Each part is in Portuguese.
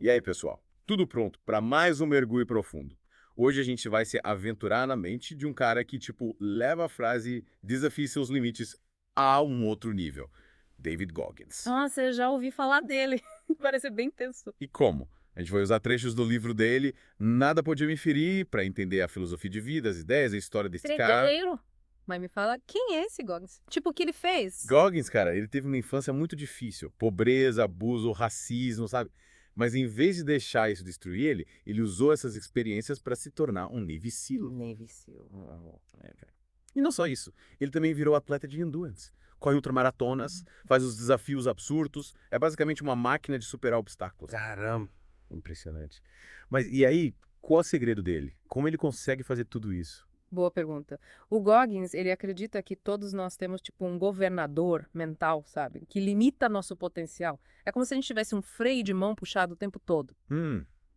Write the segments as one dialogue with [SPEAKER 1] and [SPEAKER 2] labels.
[SPEAKER 1] E aí, pessoal? Tudo pronto para mais um mergulho profundo. Hoje a gente vai se aventurar na mente de um cara que, tipo, leva a frase desafie seus limites a um outro nível. David Goggins.
[SPEAKER 2] Nossa, eu já ouvi falar dele. Parece bem tenso.
[SPEAKER 1] E como? A gente vai usar trechos do livro dele, Nada Podia Me Ferir, para entender a filosofia de vida, as ideias, a história desse cara.
[SPEAKER 2] Tregueiro. Mas me fala, quem é esse Goggins? Tipo, o que ele fez?
[SPEAKER 1] Goggins, cara, ele teve uma infância muito difícil. Pobreza, abuso, racismo, sabe? Mas em vez de deixar isso destruir ele, ele usou essas experiências para se tornar um Navy SEAL.
[SPEAKER 2] Navy Seal.
[SPEAKER 1] É, cara. E não só isso, ele também virou atleta de endurance. Corre ultramaratonas, faz os desafios absurdos, é basicamente uma máquina de superar obstáculos.
[SPEAKER 3] Caramba.
[SPEAKER 1] Impressionante. Mas e aí, qual é o segredo dele? Como ele consegue fazer tudo isso?
[SPEAKER 2] Boa pergunta. O Goggins, ele acredita que todos nós temos, tipo, um governador mental, sabe? Que limita nosso potencial. É como se a gente tivesse um freio de mão puxado o tempo todo.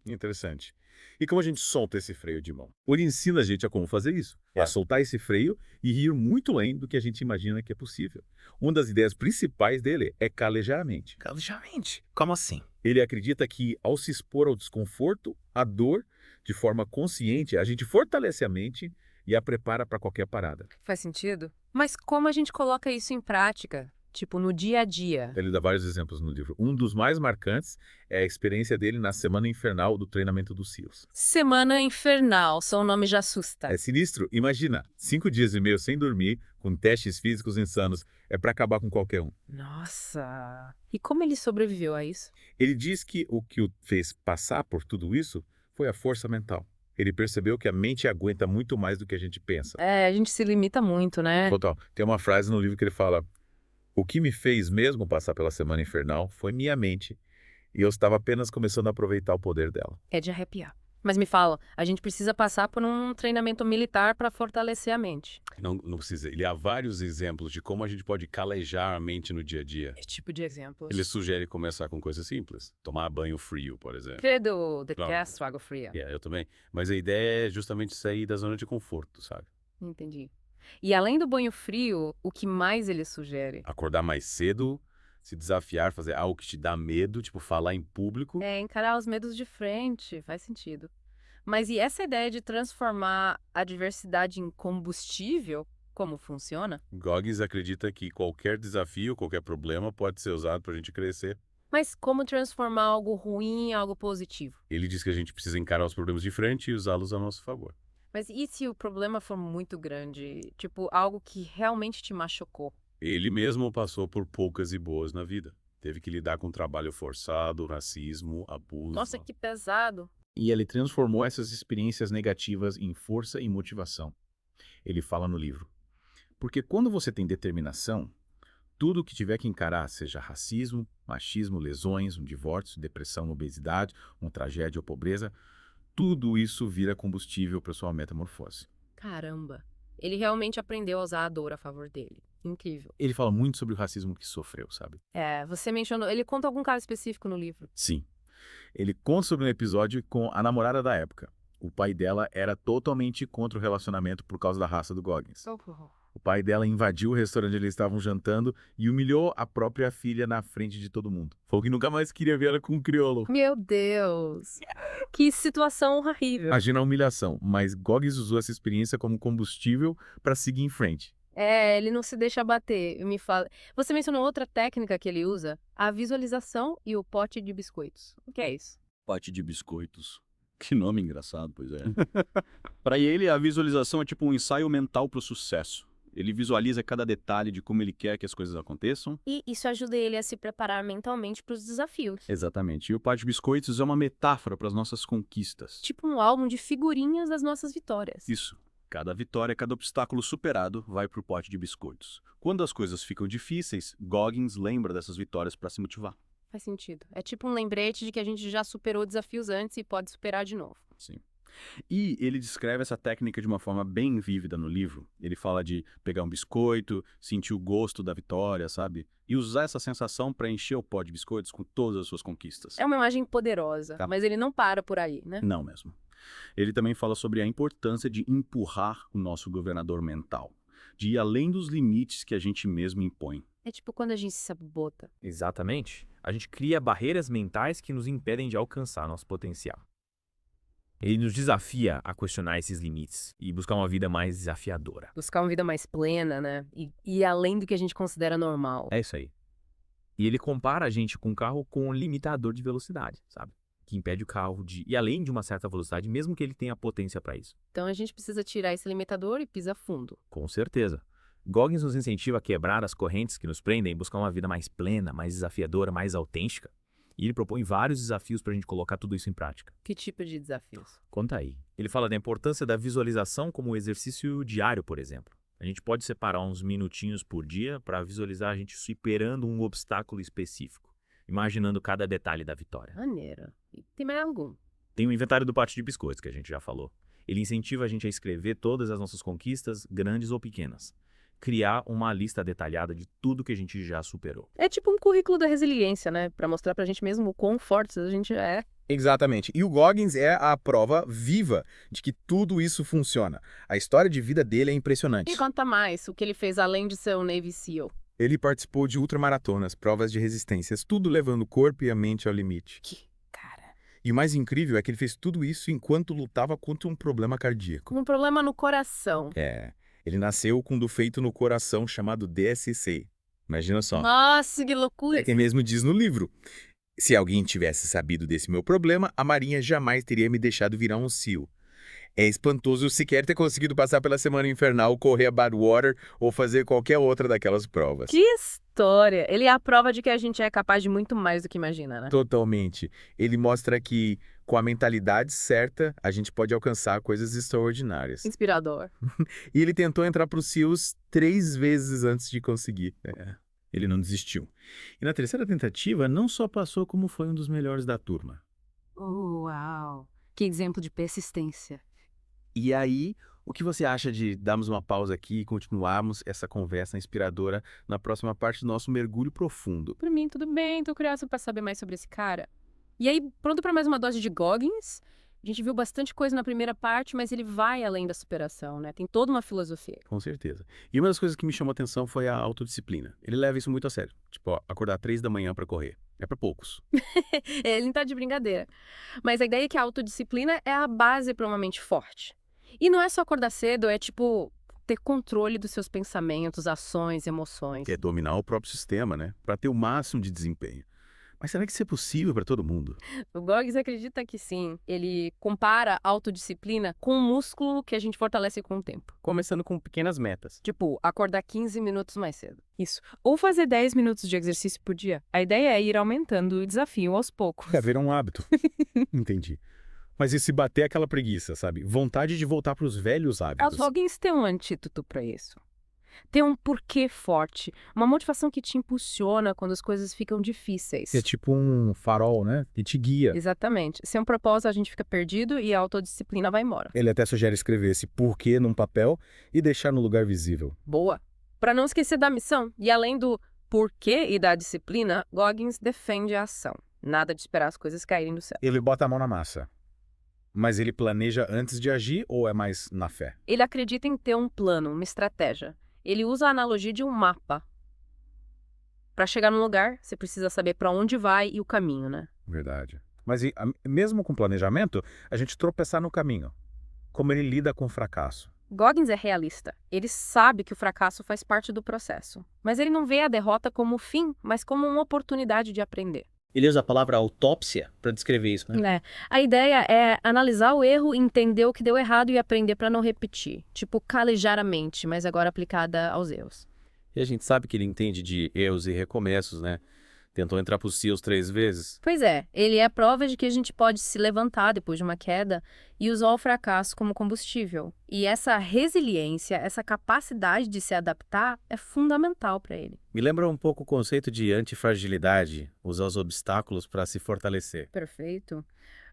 [SPEAKER 1] Interessante. E como a gente solta esse freio de mão? Ele ensina a gente a como fazer isso, a soltar esse freio e ir muito além do que a gente imagina que é possível. Uma das ideias principais dele é calejar a mente.
[SPEAKER 3] Calejamente. Como assim?
[SPEAKER 1] Ele acredita que, ao se expor ao desconforto, à dor, de forma consciente, a gente fortalece a mente e a prepara para qualquer parada.
[SPEAKER 2] Faz sentido? Mas como a gente coloca isso em prática? Tipo, no dia a dia?
[SPEAKER 1] Ele dá vários exemplos no livro. Um dos mais marcantes é a experiência dele na Semana Infernal do treinamento dos SEALs.
[SPEAKER 2] Semana infernal, só o nome já assusta.
[SPEAKER 1] É sinistro? Imagina, 5 dias e meio sem dormir, com testes físicos insanos, é para acabar com qualquer um.
[SPEAKER 2] Nossa. E como ele sobreviveu a isso?
[SPEAKER 1] Ele diz que o fez passar por tudo isso foi a força mental. Ele percebeu que a mente aguenta muito mais do que a gente pensa.
[SPEAKER 2] É, a gente se limita muito, né?
[SPEAKER 1] Total. Tem uma frase no livro que ele fala: o que me fez mesmo passar pela Semana Infernal foi minha mente, e eu estava apenas começando a aproveitar o poder dela.
[SPEAKER 2] É de arrepiar. Mas me fala, a gente precisa passar por um treinamento militar para fortalecer a mente.
[SPEAKER 3] Não precisa. Ele há vários exemplos de como a gente pode calejar a mente no dia a dia.
[SPEAKER 2] Que tipo de exemplos?
[SPEAKER 3] Ele sugere começar com coisas simples. Tomar banho frio, por exemplo.
[SPEAKER 2] Credo,
[SPEAKER 3] Claro.
[SPEAKER 2] detesto água fria.
[SPEAKER 3] Eu também. Mas a ideia é justamente sair da zona de conforto, sabe?
[SPEAKER 2] Entendi. E além do banho frio, o que mais ele sugere?
[SPEAKER 3] Acordar mais cedo, se desafiar, fazer algo que te dá medo, tipo falar em público.
[SPEAKER 2] É encarar os medos de frente, faz sentido. Mas e essa ideia de transformar a diversidade em combustível, como funciona?
[SPEAKER 3] Goggins acredita que qualquer desafio, qualquer problema pode ser usado para a gente crescer.
[SPEAKER 2] Mas como transformar algo ruim em algo positivo?
[SPEAKER 3] Ele diz que a gente precisa encarar os problemas de frente e usá-los a nosso favor.
[SPEAKER 2] Mas e se o problema for muito grande? Tipo, algo que realmente te machucou?
[SPEAKER 3] Ele mesmo passou por poucas e boas na vida. Teve que lidar com trabalho forçado, racismo, abuso.
[SPEAKER 2] Nossa, que pesado.
[SPEAKER 4] E ele transformou essas experiências negativas em força e motivação. Ele fala no livro: porque quando você tem determinação, tudo o que tiver que encarar, seja racismo, machismo, lesões, um divórcio, depressão, obesidade, uma tragédia ou pobreza, tudo isso vira combustível para sua metamorfose.
[SPEAKER 2] Caramba. Ele realmente aprendeu a usar a dor a favor dele. Incrível.
[SPEAKER 4] Ele fala muito sobre o racismo que sofreu, sabe?
[SPEAKER 2] É, você mencionou. Ele conta algum caso específico no livro.
[SPEAKER 4] Sim. Ele conta sobre um episódio com a namorada da época. O pai dela era totalmente contra o relacionamento por causa da raça do Goggins. O pai dela invadiu o restaurante onde eles estavam jantando e humilhou a própria filha na frente de todo mundo. Falou que nunca mais queria ver ela com um crioulo.
[SPEAKER 2] Meu Deus. Que situação horrível.
[SPEAKER 4] Imagina a humilhação, mas Goggins usou essa experiência como combustível para seguir em frente.
[SPEAKER 2] É, ele não se deixa abater. Me fala. Você mencionou outra técnica que ele usa? A visualização e o pote de biscoitos. O que é isso?
[SPEAKER 5] Pote de biscoitos. Que nome engraçado, pois é. Para ele, a visualização é tipo um ensaio mental para o sucesso. Ele visualiza cada detalhe de como ele quer que as coisas aconteçam.
[SPEAKER 6] E isso ajuda ele a se preparar mentalmente para os desafios.
[SPEAKER 5] Exatamente. E o pote de biscoitos é uma metáfora para as nossas conquistas.
[SPEAKER 2] Tipo um álbum de figurinhas das nossas vitórias.
[SPEAKER 5] Isso. Cada vitória, cada obstáculo superado vai para o pote de biscoitos. Quando as coisas ficam difíceis, Goggins lembra dessas vitórias para se motivar.
[SPEAKER 2] Faz sentido. É tipo um lembrete de que a gente já superou desafios antes e pode superar de novo.
[SPEAKER 5] Sim. E ele descreve essa técnica de uma forma bem vívida no livro. Ele fala de pegar um biscoito, sentir o gosto da vitória, sabe? E usar essa sensação para encher o pó de biscoitos com todas as suas conquistas.
[SPEAKER 2] É uma imagem poderosa,
[SPEAKER 5] Tá.
[SPEAKER 2] mas ele não para por aí, né?
[SPEAKER 5] Não mesmo. Ele também fala sobre a importância de empurrar o nosso governador mental, de ir além dos limites que a gente mesmo impõe.
[SPEAKER 2] É tipo quando a gente se sabota.
[SPEAKER 7] Exatamente. A gente cria barreiras mentais que nos impedem de alcançar nosso potencial. Ele nos desafia a questionar esses limites e buscar uma vida mais desafiadora.
[SPEAKER 2] Buscar uma vida mais plena, né? E além do que a gente considera normal.
[SPEAKER 7] É isso aí. E ele compara a gente com um carro com um limitador de velocidade, sabe? Que impede o carro de ir além de uma certa velocidade, mesmo que ele tenha potência para isso.
[SPEAKER 2] Então a gente precisa tirar esse limitador e pisar fundo.
[SPEAKER 7] Com certeza. Goggins nos incentiva a quebrar as correntes que nos prendem e buscar uma vida mais plena, mais desafiadora, mais autêntica. E ele propõe vários desafios para a gente colocar tudo isso em prática.
[SPEAKER 2] Que tipo de desafios?
[SPEAKER 7] Conta aí. Ele fala da importância da visualização como exercício diário, por exemplo. A gente pode separar uns minutinhos por dia para visualizar a gente superando um obstáculo específico, imaginando cada detalhe da vitória.
[SPEAKER 2] Maneiro. E tem mais algum?
[SPEAKER 7] Tem o inventário do pote de biscoitos, que a gente já falou. Ele incentiva a gente a escrever todas as nossas conquistas, grandes ou pequenas. Criar uma lista detalhada de tudo que a gente já superou.
[SPEAKER 2] É tipo um currículo da resiliência, né? Pra mostrar pra gente mesmo o quão fortes a gente é.
[SPEAKER 4] Exatamente. E o Goggins é a prova viva de que tudo isso funciona. A história de vida dele é impressionante.
[SPEAKER 2] E conta mais o que ele fez além de ser um Navy SEAL.
[SPEAKER 4] Ele participou de ultramaratonas, provas de resistências, tudo levando o corpo e a mente ao limite.
[SPEAKER 2] Cara.
[SPEAKER 4] E o mais incrível é que ele fez tudo isso enquanto lutava contra um problema cardíaco.
[SPEAKER 2] Com um problema no coração.
[SPEAKER 4] Ele nasceu com um defeito no coração chamado DSC. Imagina só.
[SPEAKER 2] Nossa, que loucura.
[SPEAKER 4] É que mesmo diz no livro. Se alguém tivesse sabido desse meu problema, a Marinha jamais teria me deixado virar um SEAL. É espantoso eu sequer ter conseguido passar pela Semana Infernal, correr a Badwater ou fazer qualquer outra daquelas provas.
[SPEAKER 2] Que história. Ele é a prova de que a gente é capaz de muito mais do que imagina, né?
[SPEAKER 4] Totalmente. Ele mostra que, com a mentalidade certa, a gente pode alcançar coisas extraordinárias.
[SPEAKER 2] Inspirador.
[SPEAKER 4] E ele tentou entrar para os SEALs 3 vezes antes de conseguir. Ele não desistiu. E na terceira tentativa, não só passou como foi um dos melhores da turma.
[SPEAKER 8] Uau! Que exemplo de persistência.
[SPEAKER 5] E aí, o que você acha de darmos uma pausa aqui e continuarmos essa conversa inspiradora na próxima parte do nosso mergulho profundo?
[SPEAKER 2] Pra mim, tudo bem. Tô curiosa pra saber mais sobre esse cara. E aí, pronto pra mais uma dose de Goggins? A gente viu bastante coisa na primeira parte, mas ele vai além da superação, né? Tem toda uma filosofia.
[SPEAKER 5] Com certeza. E uma das coisas que me chamou a atenção foi a autodisciplina. Ele leva isso muito a sério. Tipo, ó, acordar 3 da manhã pra correr. É pra poucos.
[SPEAKER 2] Ele não tá de brincadeira. Mas a ideia é que a autodisciplina é a base pra uma mente forte. E não é só acordar cedo, é tipo ter controle dos seus pensamentos, ações, emoções.
[SPEAKER 5] Que é dominar o próprio sistema, né? Pra ter o máximo de desempenho. Mas será que isso é possível pra todo mundo?
[SPEAKER 2] O Goggins acredita que sim. Ele compara a autodisciplina com um músculo que a gente fortalece com o tempo.
[SPEAKER 9] Começando com pequenas metas.
[SPEAKER 2] Tipo, acordar 15 minutos mais cedo.
[SPEAKER 9] Isso. Ou fazer 10 minutos de exercício por dia. A ideia é ir aumentando o desafio aos poucos.
[SPEAKER 4] É ver um hábito. Entendi. Mas e se bater aquela preguiça, sabe? Vontade de voltar para os velhos hábitos.
[SPEAKER 2] Os Goggins têm um antídoto pra isso. Tem um porquê forte, uma motivação que te impulsiona quando as coisas ficam difíceis.
[SPEAKER 4] É tipo um farol, né? Que te guia.
[SPEAKER 2] Exatamente. Sem um propósito, a gente fica perdido e a autodisciplina vai embora.
[SPEAKER 4] Ele até sugere escrever esse porquê num papel e deixar no lugar visível.
[SPEAKER 2] Boa. Pra não esquecer da missão. E além do porquê e da disciplina, Goggins defende a ação. Nada de esperar as coisas caírem do céu.
[SPEAKER 4] Ele bota a mão na massa. Mas ele planeja antes de agir ou é mais na fé?
[SPEAKER 2] Ele acredita em ter um plano, uma estratégia. Ele usa a analogia de um mapa. Para chegar num lugar, você precisa saber para onde vai e o caminho, né?
[SPEAKER 4] Verdade. Mas mesmo com planejamento, a gente tropeçar no caminho. Como ele lida com o fracasso?
[SPEAKER 2] Goggins é realista. Ele sabe que o fracasso faz parte do processo. Mas ele não vê a derrota como fim, mas como uma oportunidade de aprender.
[SPEAKER 10] Ele usa a palavra autópsia para descrever isso, né?
[SPEAKER 2] A ideia é analisar o erro, entender o que deu errado e aprender para não repetir. Tipo, calejar a mente, mas agora aplicada aos erros.
[SPEAKER 5] E a gente sabe que ele entende de erros e recomeços, né? Tentou entrar pro SEALs 3 vezes.
[SPEAKER 2] Pois é, ele é a prova de que a gente pode se levantar depois de uma queda e usar o fracasso como combustível. E essa resiliência, essa capacidade de se adaptar é fundamental para ele.
[SPEAKER 5] Me lembra um pouco o conceito de antifragilidade, usar os obstáculos para se fortalecer.
[SPEAKER 2] Perfeito.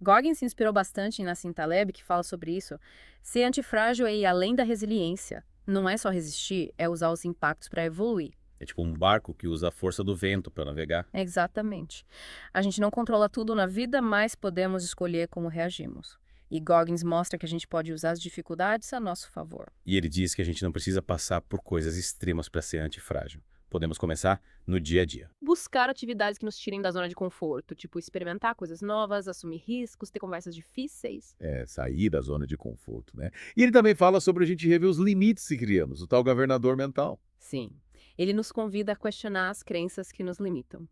[SPEAKER 2] Goggins se inspirou bastante em Nassim Taleb, que fala sobre isso. Ser antifrágil é ir além da resiliência. Não é só resistir, é usar os impactos para evoluir.
[SPEAKER 5] É tipo um barco que usa a força do vento para navegar.
[SPEAKER 2] Exatamente. A gente não controla tudo na vida, mas podemos escolher como reagimos. E Goggins mostra que a gente pode usar as dificuldades a nosso favor.
[SPEAKER 5] E ele diz que a gente não precisa passar por coisas extremas para ser antifrágil. Podemos começar no dia a dia.
[SPEAKER 2] Buscar atividades que nos tirem da zona de conforto, tipo experimentar coisas novas, assumir riscos, ter conversas difíceis.
[SPEAKER 1] Sair da zona de conforto, né? E ele também fala sobre a gente rever os limites que criamos, o tal governador mental.
[SPEAKER 2] Sim, ele nos convida a questionar as crenças que nos limitam.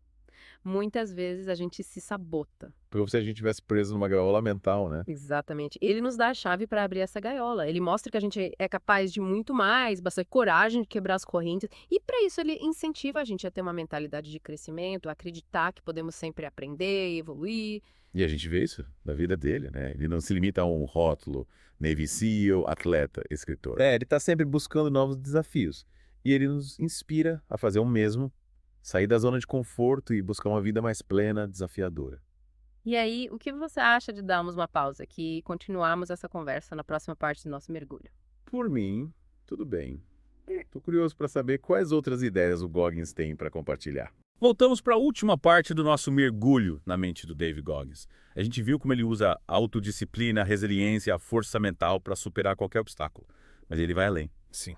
[SPEAKER 2] Muitas vezes a gente se sabota.
[SPEAKER 1] Como se a gente estivesse preso numa gaiola mental, né?
[SPEAKER 2] Exatamente. Ele nos dá a chave para abrir essa gaiola. Ele mostra que a gente é capaz de muito mais, bastante coragem de quebrar as correntes. E para isso ele incentiva a gente a ter uma mentalidade de crescimento, a acreditar que podemos sempre aprender e evoluir.
[SPEAKER 1] E a gente vê isso na vida dele, né? Ele não se limita a um rótulo, Navy SEAL, atleta, escritor. Ele está sempre buscando novos desafios. E ele nos inspira a fazer o mesmo, sair da zona de conforto e buscar uma vida mais plena, desafiadora.
[SPEAKER 2] E aí, o que você acha de darmos uma pausa aqui e continuarmos essa conversa na próxima parte do nosso mergulho?
[SPEAKER 1] Por mim, tudo bem. Tô curioso para saber quais outras ideias o Goggins tem para compartilhar.
[SPEAKER 5] Voltamos para a última parte do nosso mergulho na mente do David Goggins. A gente viu como ele usa a autodisciplina, a resiliência, a força mental para superar qualquer obstáculo. Mas ele vai além.
[SPEAKER 11] Sim.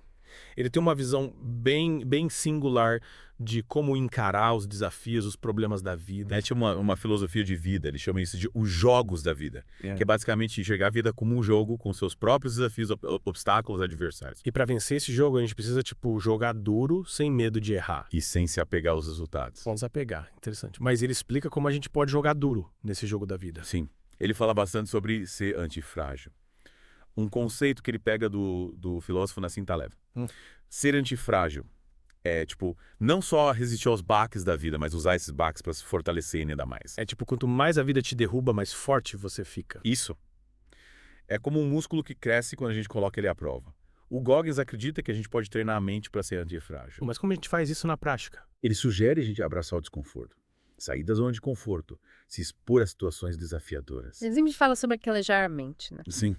[SPEAKER 11] Ele tem uma visão bem singular de como encarar os desafios, os problemas da vida.
[SPEAKER 5] Ele tinha uma filosofia de vida, ele chama isso de os jogos da vida, que é basicamente enxergar a vida como um jogo com seus próprios desafios, obstáculos, adversários.
[SPEAKER 11] E para vencer esse jogo, a gente precisa, jogar duro, sem medo de errar.
[SPEAKER 5] E sem se apegar aos resultados.
[SPEAKER 11] Vamos apegar, interessante. Mas ele explica como a gente pode jogar duro nesse jogo da vida.
[SPEAKER 5] Sim, ele fala bastante sobre ser antifrágil. Um conceito que ele pega do filósofo Nassim Taleb. Ser antifrágil é, não só resistir aos baques da vida, mas usar esses baques para se fortalecer ainda mais.
[SPEAKER 11] É quanto mais a vida te derruba, mais forte você fica.
[SPEAKER 5] Isso. É como um músculo que cresce quando a gente coloca ele à prova. O Goggins acredita que a gente pode treinar a mente para ser antifrágil.
[SPEAKER 11] Mas como a gente faz isso na prática?
[SPEAKER 1] Ele sugere a gente abraçar o desconforto, sair da zona de conforto, se expor a situações desafiadoras.
[SPEAKER 2] Ele sempre fala sobre aquelejar a mente, né?
[SPEAKER 1] Sim.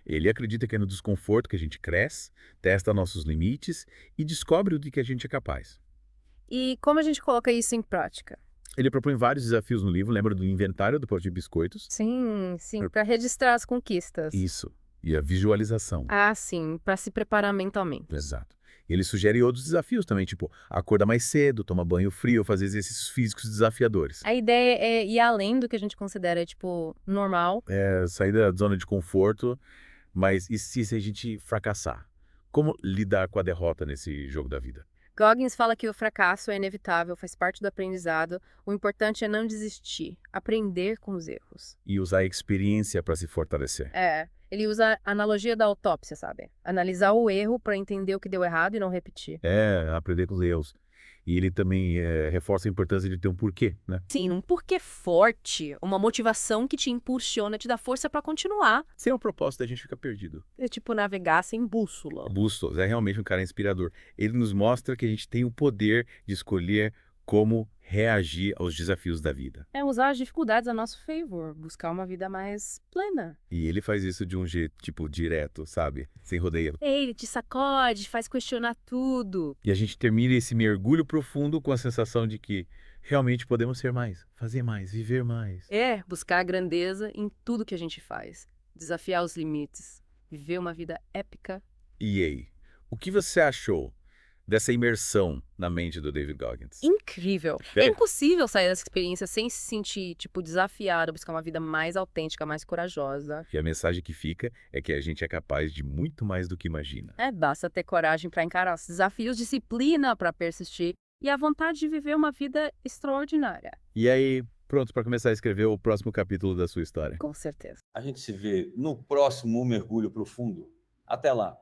[SPEAKER 1] Ele acredita que é no desconforto que a gente cresce, testa nossos limites e descobre o de que a gente é capaz.
[SPEAKER 2] E como a gente coloca isso em prática?
[SPEAKER 1] Ele propõe vários desafios no livro, lembra do inventário do pote de biscoitos?
[SPEAKER 2] Sim, para registrar as conquistas.
[SPEAKER 1] Isso, e a visualização.
[SPEAKER 2] Ah, sim, para se preparar mentalmente.
[SPEAKER 1] Exato. Ele sugere outros desafios também, tipo acordar mais cedo, tomar banho frio, fazer exercícios físicos desafiadores.
[SPEAKER 2] A ideia é ir além do que a gente considera, normal.
[SPEAKER 1] Sair da zona de conforto, mas e se a gente fracassar? Como lidar com a derrota nesse jogo da vida?
[SPEAKER 2] Goggins fala que o fracasso é inevitável, faz parte do aprendizado. O importante é não desistir, aprender com os erros.
[SPEAKER 1] E usar a experiência para se fortalecer.
[SPEAKER 2] Ele usa a analogia da autópsia, sabe? Analisar o erro para entender o que deu errado e não repetir.
[SPEAKER 1] Aprender com os erros. E ele também reforça a importância de ter um porquê, né?
[SPEAKER 8] Sim, um porquê forte, uma motivação que te impulsiona, te dá força para continuar.
[SPEAKER 1] Sem um propósito, a gente fica perdido.
[SPEAKER 8] É navegar sem bússola.
[SPEAKER 1] Bússolas, é realmente um cara inspirador. Ele nos mostra que a gente tem o poder de escolher como reagir aos desafios da vida.
[SPEAKER 2] É usar as dificuldades a nosso favor, buscar uma vida mais plena.
[SPEAKER 1] E ele faz isso de um jeito, direto, sabe? Sem rodeio.
[SPEAKER 8] Ele te sacode, faz questionar tudo.
[SPEAKER 1] E a gente termina esse mergulho profundo com a sensação de que realmente podemos ser mais, fazer mais, viver mais.
[SPEAKER 2] Buscar a grandeza em tudo que a gente faz. Desafiar os limites. Viver uma vida épica.
[SPEAKER 1] E aí, o que você achou dessa imersão na mente do David Goggins?
[SPEAKER 2] Incrível! É impossível sair dessa experiência sem se sentir, desafiado, buscar uma vida mais autêntica, mais corajosa.
[SPEAKER 1] E a mensagem que fica é que a gente é capaz de muito mais do que imagina.
[SPEAKER 2] Basta ter coragem para encarar os desafios, disciplina para persistir e a vontade de viver uma vida extraordinária.
[SPEAKER 1] E aí, pronto para começar a escrever o próximo capítulo da sua história?
[SPEAKER 2] Com certeza.
[SPEAKER 12] A gente se vê no próximo mergulho profundo. Até lá!